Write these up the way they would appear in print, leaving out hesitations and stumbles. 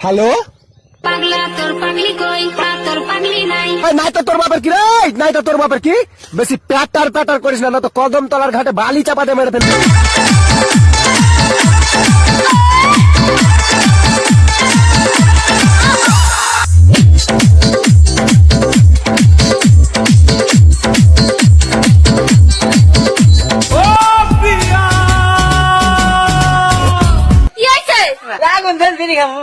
Hello, পাগলা তোর পাগলি কই তোর পাগলি নাই নাই তো তোর বাপের কি রে, নাই তো তোর বাপের কি, বেশি প্যাটার প্যাটার করিস না, তো কদম তলার ঘাটে বালি চাপাতে মেরে ফেলবি। কি হইছে আগুন ধরে বিড়ি খাবো।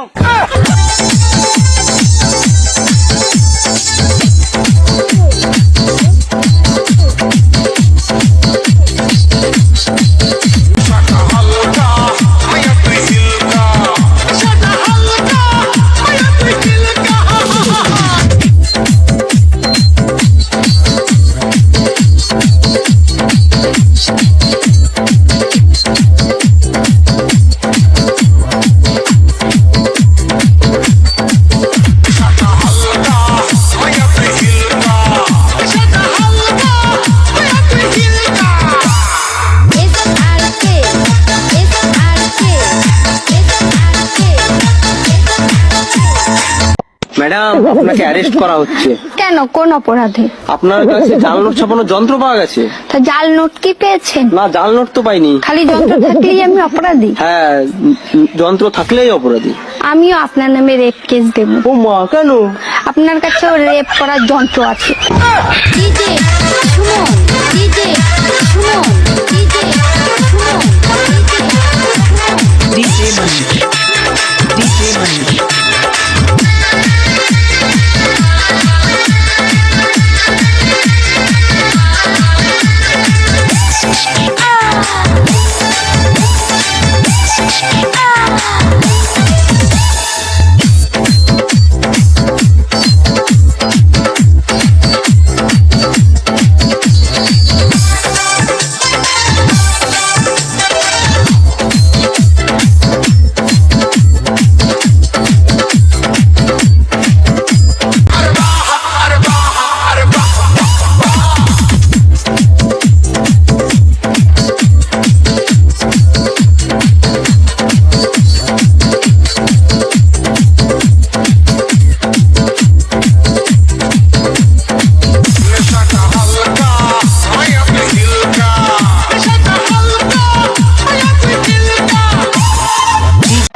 ম্যাডাম, আপনাকে অ্যারেস্ট করা হচ্ছে। কেন, কোন অপরাধে? আপনার কাছে জাল নোট ছাপানোর যন্ত্র পাওয়া গেছে। তা জাল নোট কি পেয়েছেন? না, জাল নোট তো পাইনি। খালি যন্ত্র থাকলেই আমি অপরাধী? হ্যাঁ, যন্ত্র থাকলেই অপরাধী। আমিও আপনার নামে রেপ কেস দেব। ও মা, কেন? আপনার কাছেও রেপ করার যন্ত্র আছে। DJ Suman DJ Suman DJ Suman DJ Money. DJ Money.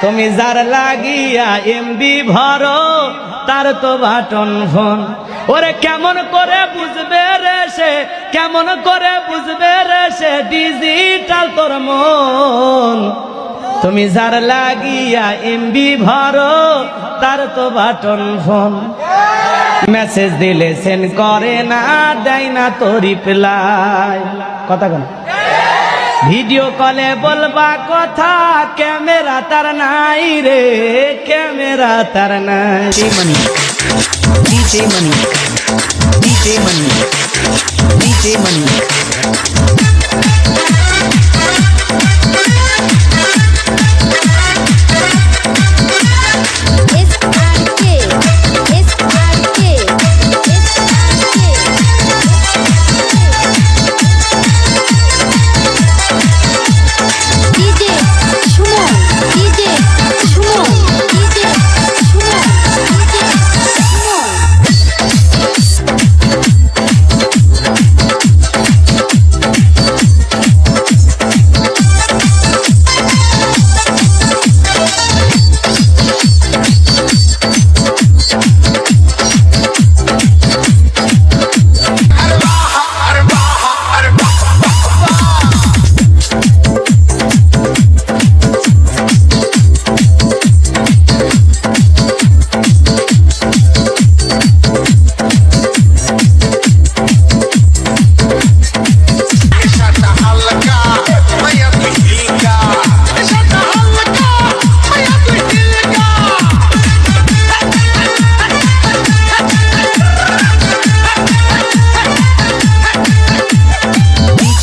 তুমি যার লাগিয়া এমবি ভরো তার তো বাটন ফোন। ওরে কেমন করে বুঝবে রে সে, কেমন করে বুঝবে রে সে ডিজিটাল তোর মন। তুমি যার লাগিয়া এমবি ভরো তার তো বাটন ফোন। মেসেজ দিলে সেন্ড করে না, দেয় না তো রিপ্লাই। কথা কেন? ভিডিও কলে বলবা কথা, ক্যামেরা তার নাই রে, ক্যামেরা তার নাই। DJ Money. DJ Money. DJ Money. SRK SRK SRK DJ Suman DJ Suman DJ Suman DJ Suman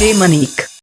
DJ Manik.